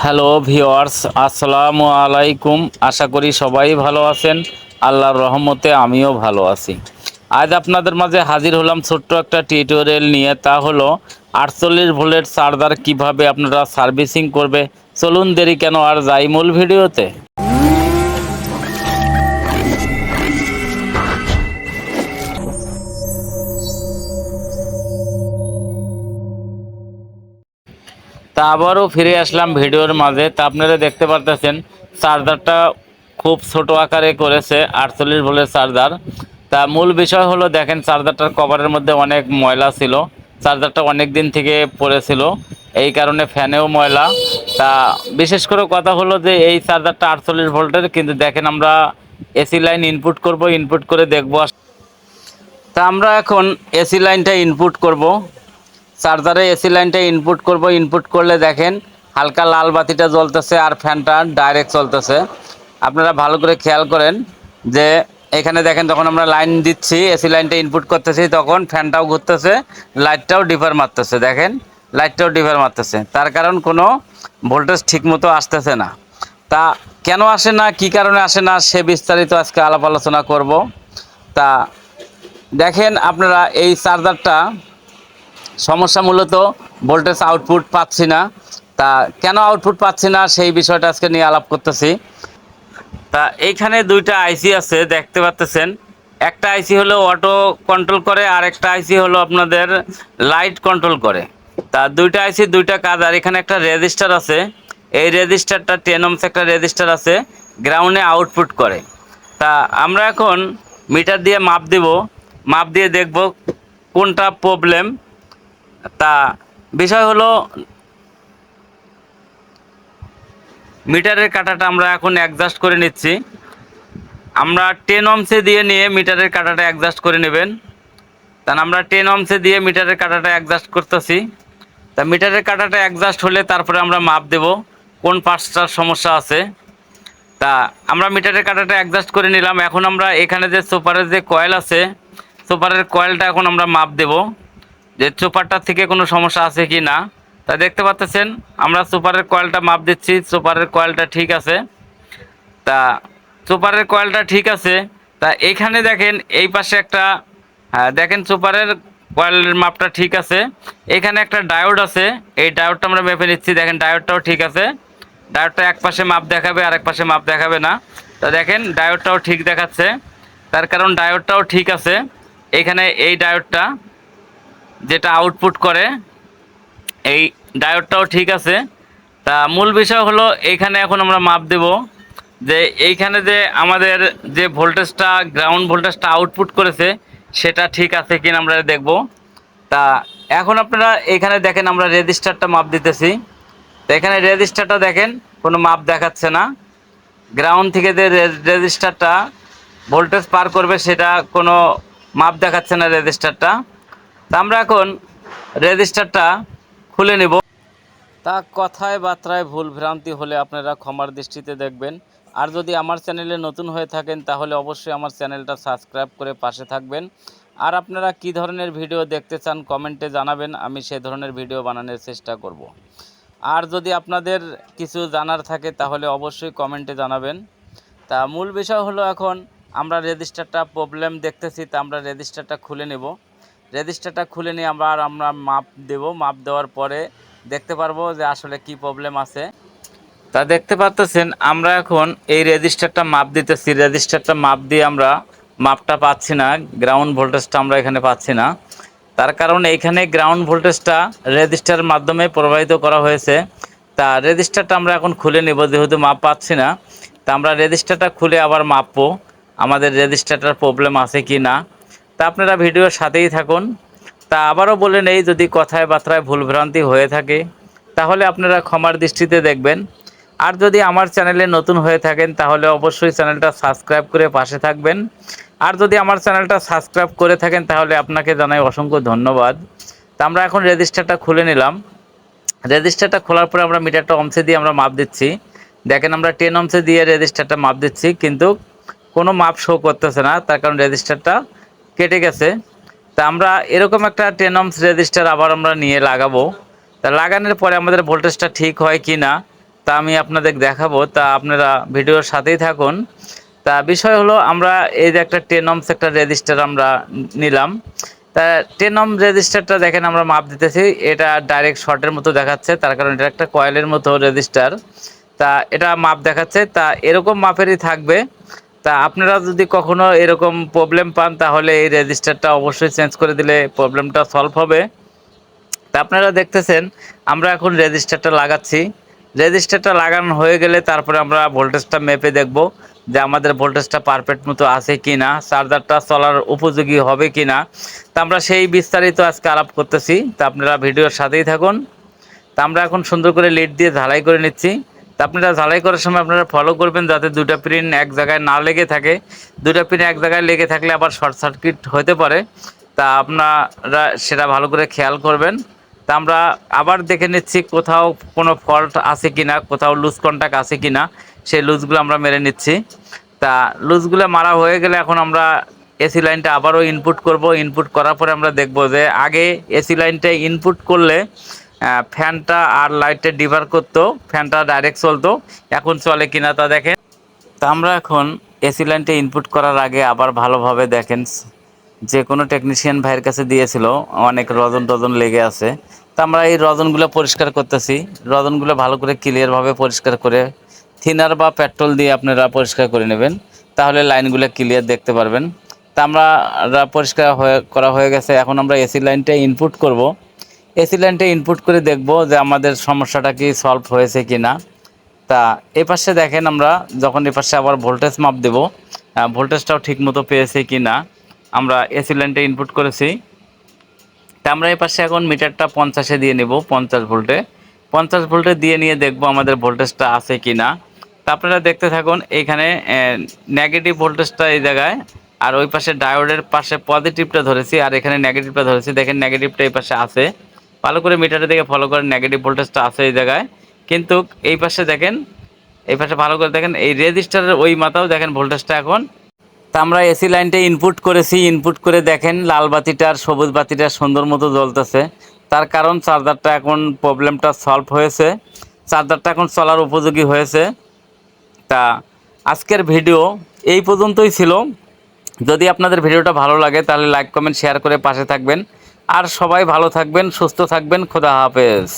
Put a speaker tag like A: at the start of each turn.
A: Hello viewers, আসসালামু আলাইকুম। আশা করি সবাই ভালো আছেন। আল্লাহর রহমতে আমিও ভালো আছি। আজ আপনাদের মাঝে হাজির হলাম ছোট্ট একটা টিউটোরিয়াল নিয়ে। তা হলো 48 ভোল্টের চার্জার কিভাবে আপনারা সার্ভিসিং করবে। চলুন দেরি কেন, আর যাই মূল ভিডিওতে। তা আবারও ফিরে আসলাম ভিডিওর মাঝে। তা আপনারা দেখতে পারতেছেন চার্জারটা খুব ছোট আকারে করেছে, 48 ভোল্টের চার্জার। তা মূল বিষয় হলো, দেখেন চার্জারটার কভারের মধ্যে অনেক ময়লা ছিল। চার্জারটা অনেক দিন থেকে পড়েছিল, এই কারণে ফ্যানেও ময়লা। তা বিশেষ করে কথা হলো যে এই চার্জারটা 48 ভোল্টের, কিন্তু দেখেন আমরা এসি লাইন ইনপুট করব, ইনপুট করে দেখব। তা আমরা এখন এসি লাইনটা ইনপুট করব, চার্জারে এসি লাইনটা ইনপুট করব। ইনপুট করলে দেখেন হালকা লাল বাতিটা জ্বলতেছে আর ফ্যানটা ডাইরেক্ট চলতেছে। আপনারা ভালো করে খেয়াল করেন যে এখানে দেখেন, যখন আমরা লাইন দিচ্ছি, এসি লাইনটা ইনপুট করতেছি, তখন ফ্যানটাও ঘুরতেছে, লাইটটাও ডিফার মারতেছে। দেখেন লাইটটাও ডিফার মারতেছে, তার কারণ কোনো ভোল্টেজ ঠিকমতো আসতেছে না। তা কেন আসে না, কি কারণে আসে না, সে বিস্তারিত আজকে আলাপ আলোচনা করব। তা দেখেন আপনারা এই চার্জারটা সমস্যা মূলত ভোল্টেজ আউটপুট পাচ্ছি না। তা কেন আউটপুট পাচ্ছি না সেই বিষয়টা আজকে নিয়ে আলাপ করতেছি। তা এইখানে দুইটা আইসি আছে, দেখতে পাচ্ছেন। একটা আইসি হলো অটো কন্ট্রোল করে, আর একটা আইসি হলো আপনাদের লাইট কন্ট্রোল করে। তা দুইটা আইসি দুইটা কাজ। আর এখানে একটা রেজিস্টার আছে, এই রেজিস্টারটা 10 ohms একটা রেজিস্টার আছে, গ্রাউন্ডে আউটপুট করে। তা আমরা এখন মিটার দিয়ে মাপ দিব, মাপ দিয়ে দেখব কোনটা প্রবলেম। তা বিষয় হলো, মিটারের কাঁটাটা আমরা এখন অ্যাডজাস্ট করে নিচ্ছি। আমরা 10 ohms দিয়ে নিয়ে মিটারের কাঁটাটা অ্যাডজাস্ট করে নেবেন। কারণ আমরা 10 ohms দিয়ে মিটারের কাঁটাটা অ্যাডজাস্ট করতেছি। তা মিটারের কাঁটাটা অ্যাডজাস্ট হলে তারপরে আমরা মাপ দেব কোন পার্টসটার সমস্যা আছে। তা আমরা মিটারের কাঁটাটা অ্যাডজাস্ট করে নিলাম। এখন আমরা এখানে যে সুপারের যে কয়েল আছে, সুপারের কয়েলটা এখন আমরা মাপ দেব যে সুপারটার থেকে কোনো সমস্যা আছে কি না। তা দেখতে পাচ্ছেন আমরা সুপারের কয়েলটা মাপ দিচ্ছি, সুপারের কয়েলটা ঠিক আছে। তা সুপারের কয়েলটা ঠিক আছে। তা এইখানে দেখেন এই পাশে একটা, হ্যাঁ দেখেন সুপারের কয়েলের মাপটা ঠিক আছে। এখানে একটা ডায়োড আছে, এই ডায়োডটা আমরা মেপে নিচ্ছি। দেখেন ডায়োডটাও ঠিক আছে, ডায়োডটা এক পাশে মাপ দেখাবে আর এক পাশে মাপ দেখাবে না। তো দেখেন ডায়োডটাও ঠিক দেখাচ্ছে, তার কারণ ডায়োডটাও ঠিক আছে। এখানে এই ডায়োডটা যেটা আউটপুট করে, এই ডায়োডটাও ঠিক আছে। তা মূল বিষয় হলো এইখানে এখন আমরা মাপ দেব যে এইখানে যে আমাদের যে ভোল্টেজটা, গ্রাউন্ড ভোল্টেজটা আউটপুট করেছে, সেটা ঠিক আছে কিনা আমরা দেখব। তা এখন আপনারা এখানে দেখেন আমরা রেজিস্টারটা মাপ দিতেছি। তো এখানে রেজিস্টারটা দেখেন কোনো মাপ দেখাচ্ছে না। গ্রাউন্ড থেকে যে রেজিস্টারটা ভোল্টেজ পার করবে, সেটা কোনো মাপ দেখাচ্ছে না রেজিস্টারটা। তা আমরা এখন রেজিস্টারটা খুলে নেব। তা কথায় বার্তায় ভুল ভ্রান্তি হলে আপনারা ক্ষমার দৃষ্টিতে দেখবেন। আর যদি আমার চ্যানেলে নতুন হয়ে থাকেন তাহলে অবশ্যই আমার চ্যানেলটা সাবস্ক্রাইব করে পাশে থাকবেন। আর আপনারা কী ধরনের ভিডিও দেখতে চান কমেন্টে জানাবেন, আমি সেই ধরনের ভিডিও বানানোর চেষ্টা করব। আর যদি আপনাদের কিছু জানার থাকে তাহলে অবশ্যই কমেন্টে জানাবেন। তা মূল বিষয় হলো, এখন আমরা রেজিস্টারটা প্রবলেম দেখতেছি। তা আমরা রেজিস্টারটা খুলে নেব। রেজিস্টারটা খুলে নিয়ে আমরা মাপ দেব। মাপ দেওয়ার পরে দেখতে পারবো যে আসলে কি প্রবলেম আছে। তা দেখতে পাচ্ছেন আমরা এখন এই রেজিস্টারটা মাপ দিতেছি। রেজিস্টারটা মাপ দিয়ে আমরা মাপটা পাচ্ছি না, গ্রাউন্ড ভোল্টেজটা আমরা এখানে পাচ্ছি না। তার কারণ এইখানে গ্রাউন্ড ভোল্টেজটা রেজিস্টারের মাধ্যমে প্রবাহিত করা হয়েছে। তা রেজিস্টারটা আমরা এখন খুলে নেব, যেহেতু মাপ পাচ্ছি না। তা আমরা রেজিস্টারটা খুলে আবার মাপবো আমাদের রেজিস্টারটার প্রবলেম আছে কি না। তা আপনারা ভিডিওর সাথেই থাকুন। তা আবারও বলে নেই, যদি কথায় বার্তায় ভুলভ্রান্তি হয়ে থাকে তাহলে আপনারা ক্ষমার দৃষ্টিতে দেখবেন। আর যদি আমার চ্যানেলে নতুন হয়ে থাকেন তাহলে অবশ্যই চ্যানেলটা সাবস্ক্রাইব করে পাশে থাকবেন। আর যদি আমার চ্যানেলটা সাবস্ক্রাইব করে থাকেন তাহলে আপনাকে জানাই অসংখ্য ধন্যবাদ। তা আমরা এখন রেজিস্টারটা খুলে নিলাম। রেজিস্টারটা খোলার পরে আমরা মিটারটা অংশে দিয়ে আমরা মাপ দিচ্ছি। দেখেন আমরা 10 ohms দিয়ে রেজিস্টারটা মাপ দিচ্ছি, কিন্তু কোনো মাপ শো করতেছে না, তার কারণ রেজিস্টারটা কেটে গেছে। তা আমরা এরকম একটা 10 ohms রেজিস্টার আবার আমরা নিয়ে লাগাবো। তা লাগানোর পরে আমাদের ভোল্টেজটা ঠিক হয় কি না তা আমি আপনাদের দেখাবো, তা আপনারা ভিডিওর সাথেই থাকুন। তা বিষয় হলো, আমরা এই যে একটা 10 ohms একটা রেজিস্টার আমরা নিলাম। তা 10 ohm রেজিস্টারটা দেখেন আমরা মাপ দিতেছি, এটা ডাইরেক্ট শর্টের মতো দেখাচ্ছে, তার কারণ এটা একটা কয়েলের মতো রেজিস্টার। তা এটা মাপ দেখাচ্ছে, তা এরকম মাপেরই থাকবে। তা আপনারা যদি কখনো এরকম প্রবলেম পান, তাহলে এই রেজিস্টারটা অবশ্যই চেঞ্জ করে দিলে প্রবলেমটা সলভ হবে। তা আপনারা দেখতেছেন আমরা এখন রেজিস্টারটা লাগাচ্ছি। রেজিস্টারটা লাগানো হয়ে গেলে তারপরে আমরা ভোল্টেজটা মেপে দেখব যে আমাদের ভোল্টেজটা পারফেক্ট মতো আছে কি না, চার্জারটা চলার উপযোগী হবে কি না। তা আমরা সেই বিস্তারিত আজকে আলাপ করতেছি, তা আপনারা ভিডিওর সাথেই থাকুন। তা আমরা এখন সুন্দর করে লিড দিয়ে ঝালাই করে নিচ্ছি। তা আপনারা ঝালাই করার সময় আপনারা ফলো করবেন যাতে দুটা পিন এক জায়গায় না লেগে থাকে। দুটা পিন এক জায়গায় লেগে থাকলে আবার শর্ট সার্কিট হতে পারে। তা আপনারা সেটা ভালো করে খেয়াল করবেন। তা আমরা আবার দেখে নিচ্ছি কোথাও কোনো ফল্ট আছে কিনা, কোথাও লুজ কন্টাক্ট আছে কিনা, সেই লুজগুলো আমরা মেরে নিচ্ছি। তা লুজগুলো মারা হয়ে গেলে এখন আমরা এসি লাইনটা আবারও ইনপুট করব। ইনপুট করার পরে আমরা দেখব যে আগে এসি লাইনটা ইনপুট করলে ফ্যানটা আর লাইটটা ডিভার করতো, ফ্যানটা ডাইরেক্ট চলতো, এখন চলে কিনা তা দেখেন। তা আমরা এখন এসি লাইনটা ইনপুট করার আগে আবার ভালোভাবে দেখেন, যে কোনো টেকনিশিয়ান ভাইয়ের কাছে দিয়েছিল, অনেক রজন টজন লেগে আছে। তা আমরা এই রজনগুলো পরিষ্কার করতেছি। রজনগুলো ভালো করে ক্লিয়ারভাবে পরিষ্কার করে থিনার বা পেট্রোল দিয়ে আপনারা পরিষ্কার করে নেবেন, তাহলে লাইনগুলো ক্লিয়ার দেখতে পারবেন। তা আমরা পরিষ্কার করা হয়ে গেছে। এখন আমরা এসি লাইনটা ইনপুট করব। এসি লাইনটা ইনপুট করে দেখব যে আমাদের সমস্যাটা কি সলভ হয়েছে কি না। তা এই পাশে দেখেন, আমরা যখন এই পাশে আবার ভোল্টেজ মাপ দেব, ভোল্টেজটাও ঠিক মতো পেয়েছে কি না। আমরা এসি লাইনটা ইনপুট করেছি। তা আমরা এই পাশে এখন মিটারটা 50-এ দিয়ে নেব, 50 ভোল্টে। 50 ভোল্টে দিয়ে নিয়ে দেখব আমাদের ভোল্টেজটা আছে কি না। তা আপনারা দেখতে থাকুন। এইখানে নেগেটিভ ভোল্টেজটা এই জায়গায়, আর ওই পাশে ডায়োডের পাশে পজিটিভটা ধরেছি, আর এখানে নেগেটিভটা ধরেছি। দেখেন নেগেটিভটা এই পাশে আছে, ভালো করে মিটারের দিকে ফলো করেন, নেগেটিভ ভোল্টেজটা আছে এই জায়গায়। কিন্তু এই পাশে দেখেন, এই পাশে ভালো করে দেখেন, এই রেজিস্টারের ওই মাথাও দেখেন ভোল্টেজটা এখন। তা আমরা এসি লাইনটা ইনপুট করেছি। ইনপুট করে দেখেন লাল বাতিটা আর সবুজ বাতিটা সুন্দর মতো জ্বলতেছে। তার কারণ চার্জারটা এখন প্রবলেমটা সলভ হয়েছে, চার্জারটা এখন চলার উপযোগী হয়েছে। তা আজকের ভিডিও এই পর্যন্তই ছিল। যদি আপনাদের ভিডিওটা ভালো লাগে তাহলে লাইক কমেন্ট শেয়ার করে পাশে থাকবেন। আর সবাই ভালো থাকবেন, সুস্থ থাকবেন। খোদা হাফেজ।